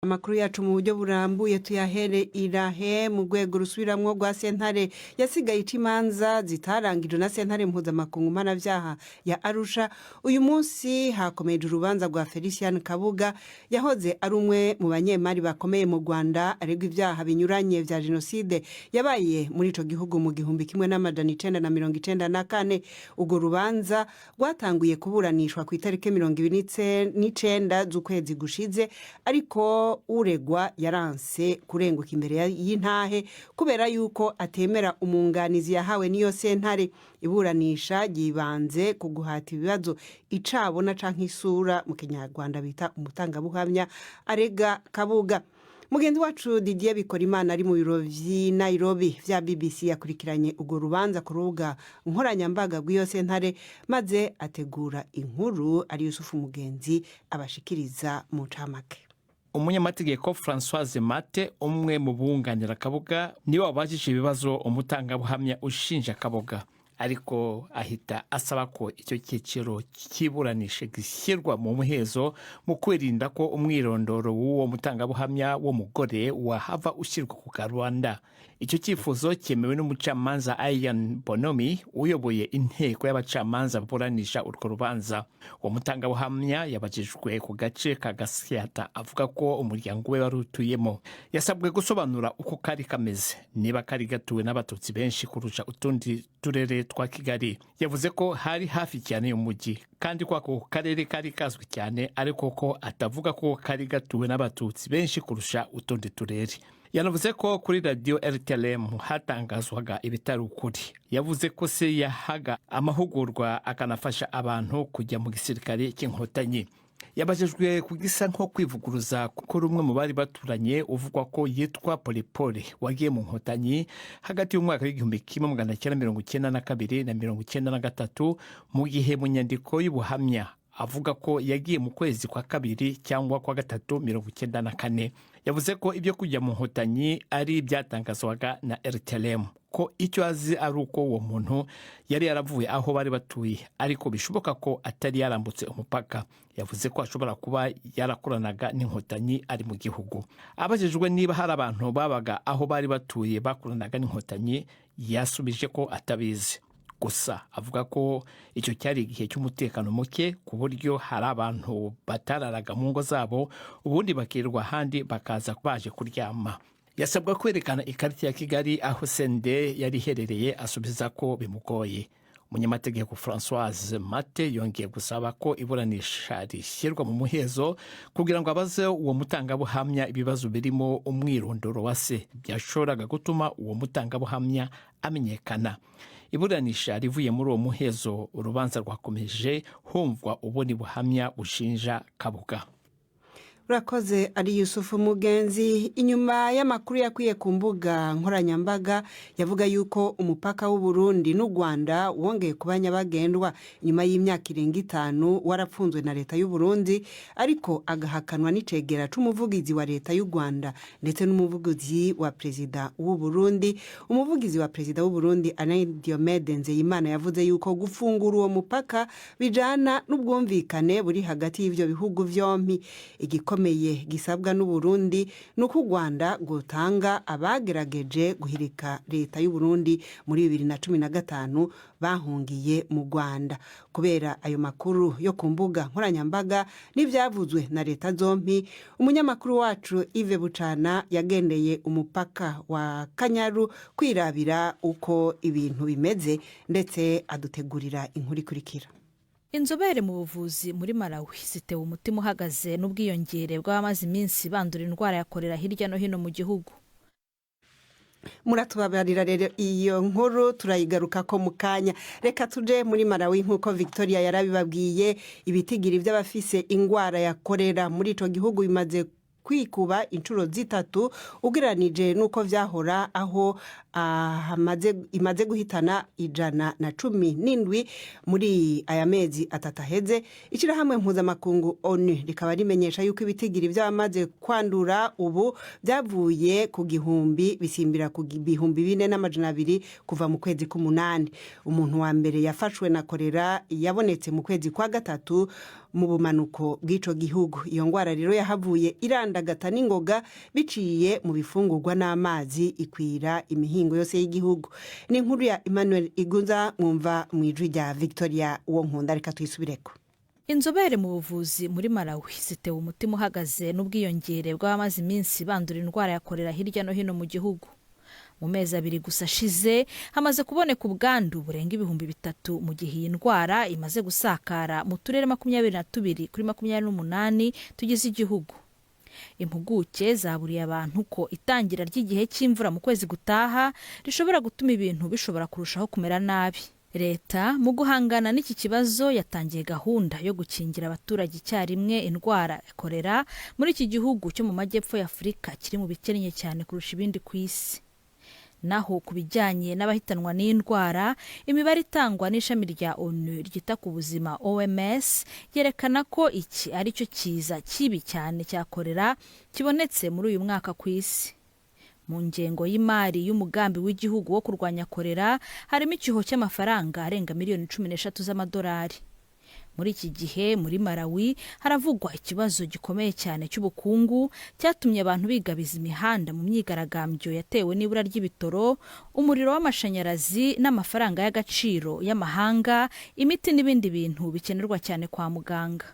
Amakuru yacu mu buryo burambuye tuyahere irahe mu rwego rusubiramwo rwa sentare yasigaye imanza zitarangijwe na sentare mpuzamakungu mpanavyaha ya Arusha. Uyu munsi hakomeje urubanza rwa Felicien Kabuga yahoze ari umwe mu banyemari bakomeye mu Rwanda aregwa ibyaha binyuranye vya jenoside yabaye muri ico gihugu mu 1994. Urwo rubanza rwatanguye kuburanishwa ku itariki 29 z'ukwezi gushize, ariko uregwa yaranse kurenguka imbere y'intahe kubera yuko atemera umunganizi yahawe niyo sentare. Iburanisha ryibanze ku guhata ibibazo icabona canke isura mu Kinyarwanda bita umutangabuhamya arega Kabuga. Mugenzi wacu Didier Bikorimana ari mu biro vy'i Nairobi vya BBC yakurikiranye urwo rubanza ku rubuga nkoranyambaga rw'iyo sentare maze ategura inkuru ari Yusufu Mugenzi abashikiriza mu camake. Umunyamategeko Françoise Mate, umwe mu bunganira Kabuga, niwe wabajije ibibazo umutangabuhamya ushinja Kabuga, ariko ahita asaba ko icyo cyiciro cyiburanisha gishyirwa mu muhezo mu kwirinda ko umwirondoro w'uwo mutangabuhamya w'umugore wahava ushyirwa ku Rwanda. Icyo cyifuzo cyemewe n'umucamanza Ian Bonomi uyoboye inteko y'abacamanza baburanisha urwo rubanza. Uwo mutangabuhamya yabajijwe ku gace ka Gasyata avuga ko umuryango we wari utuyemo. Yasabwe gusobanura uko kari kameze, niba kari gatuwe n'abatutsi benshi kurusha utundi turere twa Kigali. Yavuze ko hari hafi cyane y'umujyi kandi ko ako karere kari kazwi cyane, ariko ko atavuga ko kari gatuwe n'abatutsi benshi kurusha utundi turere. Yanavuze ko kuri radio RTLM hatangazwaga ibitari ukuri. Yavuze ko se yahaga amahugurwa akanafasha abantu kujya mu gisirikare cy'inkotanyi. Yabajijwe kugisa nko kwivuguruza kuko rumwe mu bari baturanye uvugwa ko yitwa Polipole wagiye mu nkotanyi hagati y'umwaka w'1992 na 1993, mu gihe mu nyandiko y'ubuhamya avuga ko yagiye mu kwezi kwa kabiri cyangwa kwa gatatu 1994. Yavuze ko ibyo kujya mu nkotanyi ari byatangazwaga na RTLM, ko icyo azi ari uko uwo muntu yari yaravuye aho bari batuye, ariko bishoboka ko atari yarambutse umupaka. Yavuze ko ashobora kuba yarakoranaga n'inkotanyi ari mu gihugu. Abajijwe niba hari abantu babaga aho bari batuye bakoranaga n'inkotanyi, yasubije ko atabizi. Gusa avuga ko icyo cyari igihe cy'umutekano muke ku buryo hari abantu batararaga mu ngo zabo, ubundi bakirwa ahandi bakaza baje kuryama. Yasabwa kwerekana ikarita ya Kigali aho sende yari iherereye, asubiza ko bimugoye. Umunyamategeko Françoise Mate yongeye gusaba ko iburanisha rishyirwa mu muhezo kugira ngo abaze uwo mutangabuhamya ibibazo birimo umwirondoro wa se byashoboraga gutuma uwo mutangabuhamya amenyekana. Iburanisha rivuye muri uwo muhezo, urubanza rwakomeje humvwa ubundi buhamya ushinja Kabuga. Urakoze ari Yusufu Mugenzi. Inyuma y'amakuru yakwiye ku mbuga nkoranyambaga yavuga yuko umupaka w'u Burundi n'u Rwanda wongeye kuba nyabagendwa inyuma y'imyaka 5 warapfunzwe na leta y'u Burundi, ariko agahakanwa n'icegera c'umuvugizi wa leta y'u Rwanda ndetse n'umuvugizi wa perezida w'u Burundi. Umuvugizi wa perezida w'u Burundi Diomede Nzeyimana yavuze yuko gufungura uwo mupaka bijana n'ubwumvikane buri hagati y'ivyo bihugu vyompi. Igikomeye gisabwa n'u Burundi nuko u Rwanda gutanga abagerageje guhirika leta y'u Burundi muri 2015 bahungiye mu Rwanda. Kubera ayo makuru yo ku mbuga nkoranyambaga n'ivyavuzwe na leta zompi, umunyamakuru wacu Yves Bucana yagendeye umupaka wa Kanyaru kwirabira uko ibintu bimeze ndetse adutegurira inkuru ikurikira. Inzobere mu buvuzi muri Malawi zitewe umutima uhagaze n'ubwiyongere bw'abamaze iminsi bandura indwara ya kolera hirya no hino mu gihugu. Muratubabarira rero iyo nkuru turayigaruka ko mukanya. Reka tuje muri Malawi nkuko Victoria yarabibabwiye, ibitigiri by'abafise ingwara ya kolera muri ico gihugu bimaze kwikuba inshuro zitatu ugereranije nuko vyahora, aho imaze guhitana 117 muri aya mezi atataheze. Ishirahamwe mpuzamakungu ONU rikaba rimenyesha yuko ibitigiri by'abamaze kwandura ubu byavuye ku gihumbi bisimbira ku bihumbi 4,200 kuva mu kwezi k'umunani. Umuntu wa mbere yafashwe na kolera yabonetse mu kwezi kwa gatatu mu bumanuko bw'ico gihugu. Iyo ngwara rero yahavuye irandagata n'ingoga biciye mu bifungurwa n'amazi ikwira imihingo yose y'igihugu. Ni inkuru ya Emmanuel Igunza mwumva mu ijwi rya Victoria uwo nkunda, reka tuyisubireko. Inzobere mu buvuzi muri Malawi zitewe umutima uhagaze n'ubwiyongere bw'abamaze iminsi bandura indwara ya korera hirya no hino mu gihugu. Mu mezi 2 gusa ashize hamaze kuboneka ubwandu burenga 3,000 mu gihe iyi ndwara imaze gusakara mu turere 22 kuri 28 tugize igihugu. Impuguke zaburiye abantu ko itangira ry'igihe cy'imvura mu kwezi gutaha rishobora gutuma ibintu bishobora kurushaho kumera nabi. Leta mu guhangana n'iki kibazo yatangiye gahunda yo gukingira abaturage icyarimwe indwara ya korera muri iki gihugu cyo mu majyepfo ya Afurika kiri mu bikennye cyane kurusha ibindi ku isi. Naho ku bijyanye n'abahitanwa n'indwara, imibare itangwa n'ishami rya ONU ryita ku buzima OMS yerekana ko iki ari cyo kiza kibi cyane cya korera kibonetse muri uyu mwaka ku isi. Mu ngengo y'imari y'umugambi w'igihugu wo kurwanya korera harimo ikiho cy'amafaranga arenga miliyoni 13 z'amadolari. Muri iki gihe muri Malawi haravugwa ikibazo gikomeye cyane cy'ubukungu cyatumye abantu bigabiza imihanda mu myigaragambyo yatewe n'ibura ry'ibitoro, umuriro w'amashanyarazi n'amafaranga y'agaciro y'amahanga, imiti n'ibindi bintu bikenerwa cyane kwa muganga.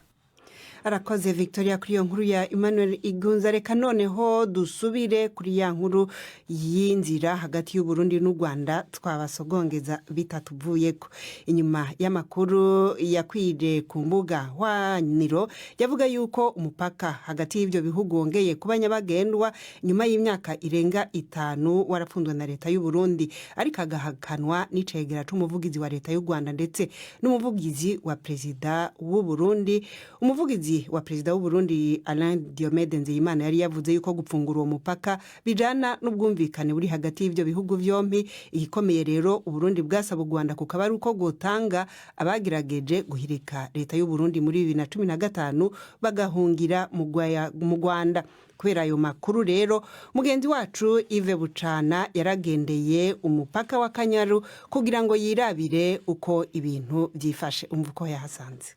Arakoze Victoria kuri iyo nkuru ya Emmanuel Igunza. Reka noneho dusubire kuri ya nkuru y'inzira hagati y'u Burundi n'u Rwanda twabasogongeza bitatuvuyeko. Inyuma y'amakuru yakwire ku mbuga hwaniro yavuga yuko umupaka hagati y'ibyo bihugu wongeye kuba nyabagendwa nyuma y'imyaka irenga 5 warapfundwe na leta y'u Burundi, ariko agahakanwa n'icegera c'umuvugizi wa leta y'u Rwanda ndetse n'umuvugizi wa perezida w'u Burundi. Umuvugizi wa perezida w'u Burundi Alain Diomede Nzeyimana yari yavuze yuko gupfungura uwo mupaka bijana n'ubwumvikane buri hagati y'ibyo bihugu byombi. Igikomeye rero u Burundi bwasaba u Rwanda kukaba ari uko gutanga abagerageje guhirika leta y'u Burundi muri 2015 bagahungira mu Rwanda. Kubera ayo makuru rero mugenzi wacu Yves Bucana yaragendeye umupaka wa Kanyaru kugira ngo yirabire uko ibintu byifashe. Umva uko yahasanze.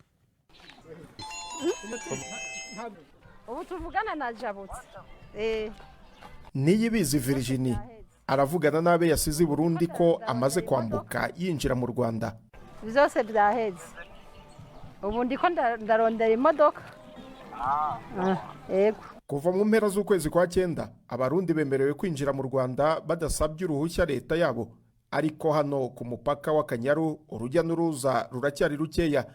Ubu tuvugana na Jabutse. Niyibizi Virginie aravugana n'abe yasize Burundi ko amaze kwambuka yinjira mu Rwanda. Byose byaheze. Ubu ndiko ndarondera imodoka. Yego. Kuva mu mpera z'ukwezi kwa 9 abarundi bemerewe kwinjira mu Rwanda badasabye uruhushya leta yabo, ariko hano ku mupaka wa Kanyaru urujya n'uruza ruracyari rukeya.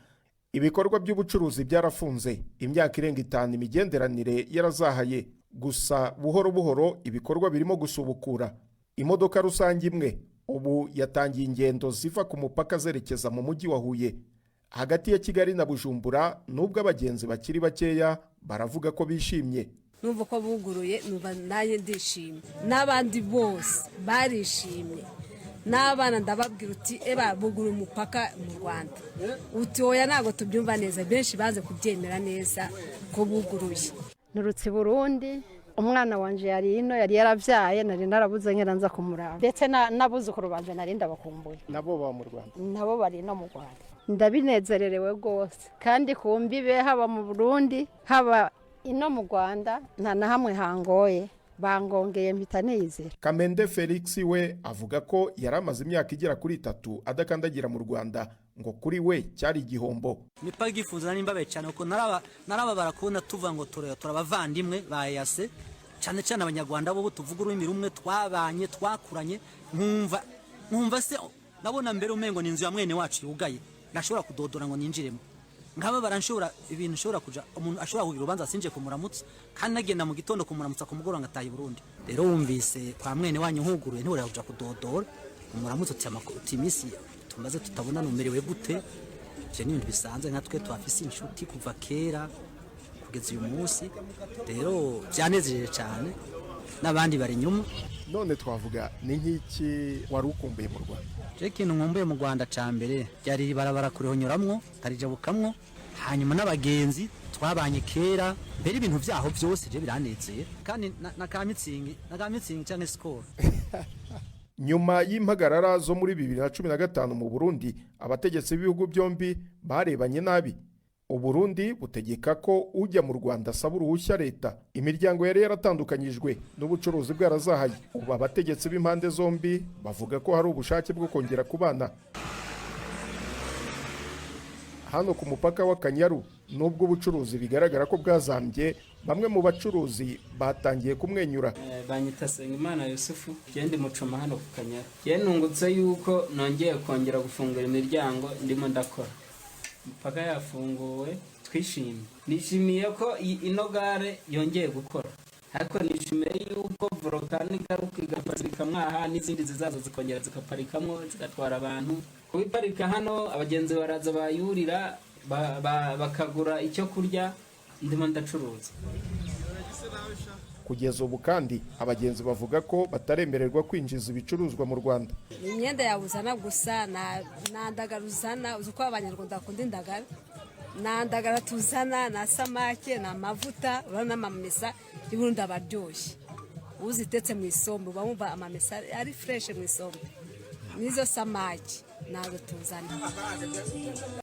Ibikorwa by'ubucuruzi byarafunze, imyaka irenga 5 imigenderanire yarazahaye, gusa buhoro buhoro ibikorwa birimo gusubukura. Imodoka rusange imwe ubu yatangiye ingendo ziva ku mupaka zerekeza mu mujyi wa Huye. Hagati ya Kigali na Bujumbura nubwo abagenzi bakiri bakeya baravuga ko bishimye. Numva ko buguruye, numva naye ndishimye, n'abandi bose barishimye. N'abana ndababwira uti eba buguru umupaka mu Rwanda. Uti oya nago tubyumva neza, benshi baze kubyemera neza ko buguruye. Nurutse Burundi, umwana wanje yari ino yari yaravyaye, nari narabuze nkera nza kumuraba. Ndetse nabuzukuru banje nari ndabakumbuye. Nabo ba mu Rwanda. Nabo bari no mu Rwanda. Ndabinezererewe gose, kandi kumbibe haba mu Burundi haba ino mu Rwanda nta na hamwe hangoye. Bangongeye mpita nizera. Kamende Felix we avuga ko yaramaze imyaka igera kuri 3 adakandagira mu Rwanda, ngo kuri we cyari igihombo. Mipaka gifuza nimbabe cyane ko naraba barakunda tuva ngo turabavandimwe bayase cyane cyane abanyarwanda bo tuvuga ururimi rumwe twabanye twakuranye, nkumva se nabona mbere umengo ni inzu ya mwene wacu yugaye nashobora kudodora ngo ninjiremo. Ngaba baranshobora ibintu shobora kuja umuntu ashobora kugira ubanza sinje kumuramutsa kandi nagenda mu gitondo kumuramutsa kumugoro ngataye Burundi. Rero wumvise kwa mwene wanyu nkuguruye ntiwora kuja kudodora umuramutsa uti imisi tumaze tutabona numerewe gute. Je n'ibintu bisanzwe nkatwe twafise inshuti kuva kera kugeza uyu munsi, rero byanezereje cyane n'abandi bari nyuma. None twavuga ni nk'iki wari ukumbuye mu Rwanda? Je kintu nkumbuye mu Rwanda cyambere ryari barabara kurihonyoramwo tarijabukamwo, hanyuma n'abagenzi twabanye kera, mbere ibintu byaho byose je biranezeye kandi nakamitsingi cyane score. Nyuma y'impagarara zo muri 2015 mu Burundi, abategetsi b'ibihugu byombi barebanye nabi. Uburundi butegeka ko ujya mu Rwanda asaba uruhushya leta. Imiryango yari yaratandukanyijwe n'ubucuruzi bwarazahaye. Ubu abategetsi b'impande zombi bavuga ko hari ubushake bwo kongera kubana. Hano ku mupaka w'Akanyaru nubwo ubucuruzi bigaragara ko bwazambye, bamwe mu bacuruzi batangiye kumwenyura. Banyita Sengimana Yusufu, gende mucoma hano ku Kanyaru. Nungutse yuko nongeye kongera gufungura imiryango ndimo ndakora. Mupaka yafunguwe, twishimye. Nishimiye ko ino gare yongeye gukora. Ariko nishimiye yuko volcano igaruka igaparika mwaha n'izindi zizaza zikongera zikaparikamo zigatwara abantu. Kubiparika hano abagenzi baraza bayurira bakagura icyo kurya ndimo ndacuruza. Kugeza ubu kandi abagenzi bavuga ko bataremererwa kwinjiza ibicuruzwa mu Rwanda. Imyenda yabuzana gusa na ndagaruzana, uzi ko abanyarwanda bakunda indagara. Na ndagara tuzana na samake na mavuta urana amamesa y'Uburundi abaryoshye. Uzitetse mu isombe bamumva amamesa ari fresh mu isombe. Nizo samake nazo tuzana.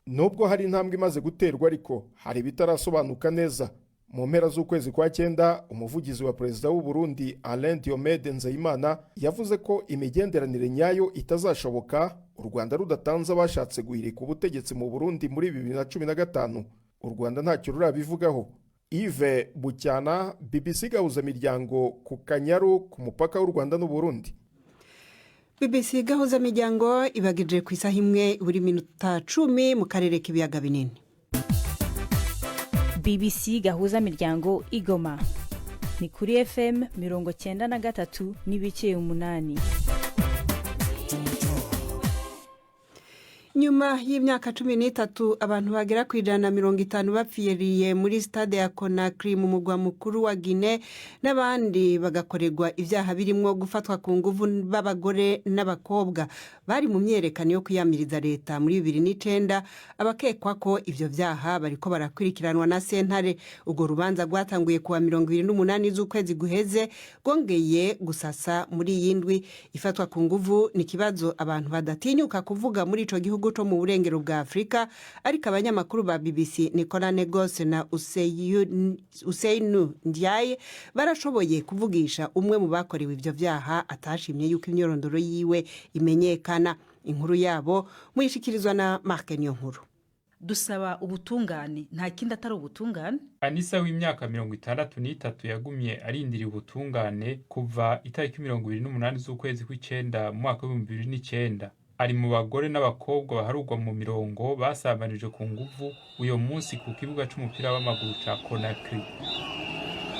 Nubwo hari intambwe imaze guterwa ariko hari bitarasobanuka neza. Mu mpera z'ukwezi kwa 9 umuvugizi wa perezida w'u Burundi Alain Diomede Nzeyimana yavuze ko imigenderanire nyayo itazashoboka u Rwanda rudatanze abashatse guhirika ubutegetsi mu Burundi muri 2015. U Rwanda ntacyo rurabivugaho. Yves Bucyana, BBC gahuza miryango ku Kanyaru ku mupaka w'u Rwanda n'u Burundi. BBC gahuza miryango ibagije ku isaha imwe buri minota 10 mu karere k'ibiyaga binini. BBC gahuza miryango Igoma ni kuri FM 93 n'ibice 8. Nyuma y'imyaka 13 abantu bagera ku 150 bapfiriye muri stade ya Conakry mu mugwa mukuru wa Guinea, n'abandi bagakorerwa ibyaha birimo gufatwa ku nguvu b'abagore n'abakobwa bari mu myerekano yo kwiyamiriza leta muri 2009. Abakekwa ko ivyo byaha bariko barakurikiranwa na sentare. Ubwo rubanza rwatanguye kuwa 28 z'ukwezi guheze, gongeye gusasa muri yindwi. Ifatwa ku nguvu ni kibazo abantu badatinyuka kuvuga muri ico gihugu to mu burengero bwa Afrika, ariko abanyamakuru ba BBC Nicolas Negose na Useinu Ndiaye barashoboye kuvugisha umwe mu bakorewe ivyo byaha atashimye yuko imyorondoro yiwe imenyekana. Inkuru yabo muyishikirizwa na Mark Nyonkuru. Dusaba ubutungane, nta kindi atari ubutungane. Anisa w'imyaka 63 yagumye arindiriye ubutungane kuva itariki 28 z'ukwezi kw'icenda mu mwaka wa 2009. Ari mu bagore n'abakobwa baharugwa mu mirongo basambanije ku nguvu uyo munsi ku kibuga c'umupira w'amaguru ca Conakry.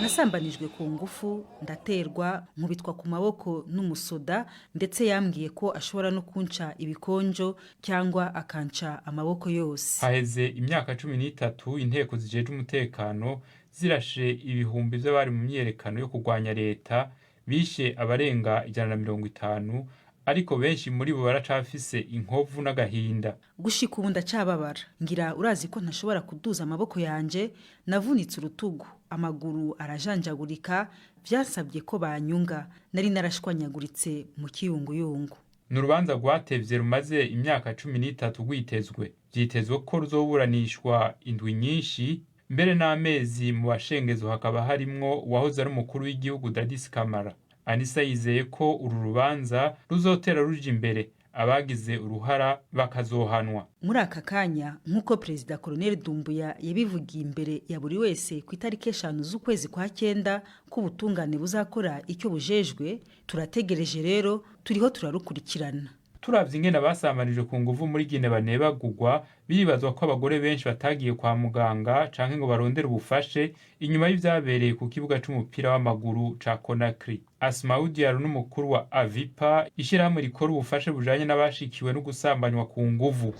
Nasambanijwe ku ngufu, ndaterwa, nkubitwa ku maboko n'umusoda, ndetse yambwiye ko ashobora no kunca ibikonjo cyangwa akanca amaboko yose. Haheze imyaka 13 inteko zijeje umutekano zirashe ibihumbi by'abari mu myerekano yo kurwanya leta, bishe abarenga 150, ariko benshi muri bo baracafise inkovu n'agahinda. Gushika ubu ndacababara, ngira urazi ko ntashobora kuduza amaboko yanje, navunitse urutugu, amaguru arajanjagurika, byasabye ko banyunga, nari narashwanyaguritse mu kiyunguyungu. N'urubanza rwatevye rumaze imyaka 13 rwitezwe. Vyitezwe ko ruzoburanishwa indwi nyinshi, mbere n'amezi mu bashengezo hakaba harimwo uwahoze ari umukuru w'igihugu Dadis Kamara. Anisa yizeye ko uru rubanza ruzotera ruje imbere, abagize uruhara bakazohanwa. Muri aka kanya nk'uko Perezida Colonel Dumbuya yabivugiye imbere ya buri wese ku itariki 5 z'ukwezi kwa 9 ko ubutungane buzakora icyo bujejwe, turategereje rero, turiho turarukurikirana. Turavye ingene basamanije ku nguvu muri Guinea banebagurwa, biribazwa ko abagore benshi batagiye kwa muganga canke ngo barondere ubufashe inyuma y'ivyabereye ku kibuga c'umupira w'amaguru ca Conakry. Asmaudi yari n'umukuru wa Avipa, ishirahamwe rikora ubufashe bujanye n'abashikiwe no gusambanywa ku nguvu.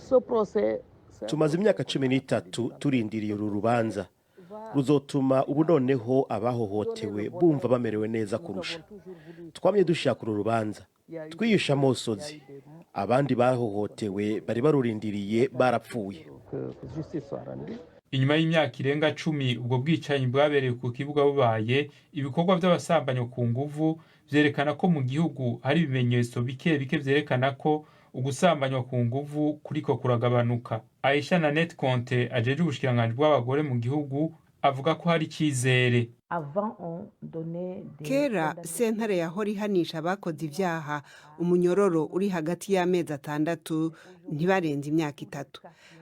Tumaze imyaka 13 turindiriye uru rubanza. Ruzotuma ubu noneho abahohotewe bumva bamerewe neza kurusha. Twamye dushaka uru rubanza, twiyusha amosozi. Abandi bahohotewe bari barurindiriye barapfuye. Inyuma y'imyaka irenga 10 ubwo bwicanyi bwabereye ku kibuga bubaye, ibikorwa by'abasambanyo ku nguvu vyerekana ko mu gihugu hari ibimenyetso bike vyerekana ko ugusambanywa ku nguvu kuriko kuragabanuka. Aisha Nanette Conte ajeje ubushikiranganji bw'abagore mu gihugu avuga ko hari icizere. Kera sentare yahora ihanisha abakoze ibyaha umunyororo uri hagati y'amezi 6 ntibarenze imyaka 3,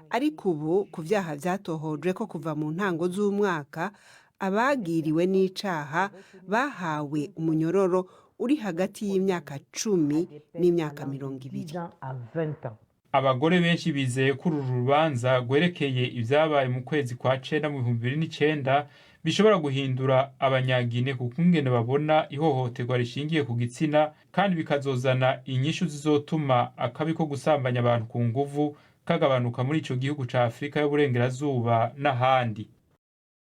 ariko ubu ku byaha vyatohojwe ko kuva mu ntango z'umwaka abagiriwe n'icaha bahawe umunyororo uri hagati y'imyaka 10 n'imyaka 20. Abagore benshi bizeye ko uru rubanza rwerekeye ibyabaye mu kwezi kwa 9 mu 2009 bishobora guhindura abanyagine kuko ingene babona ihohoterwa rishingiye ku gitsina, kandi bikazozana inyishu zizotuma akabi ko gusambanya abantu ku nguvu kagabanuka muri ico gihugu ca Afrika y'uburengerazuba n'ahandi.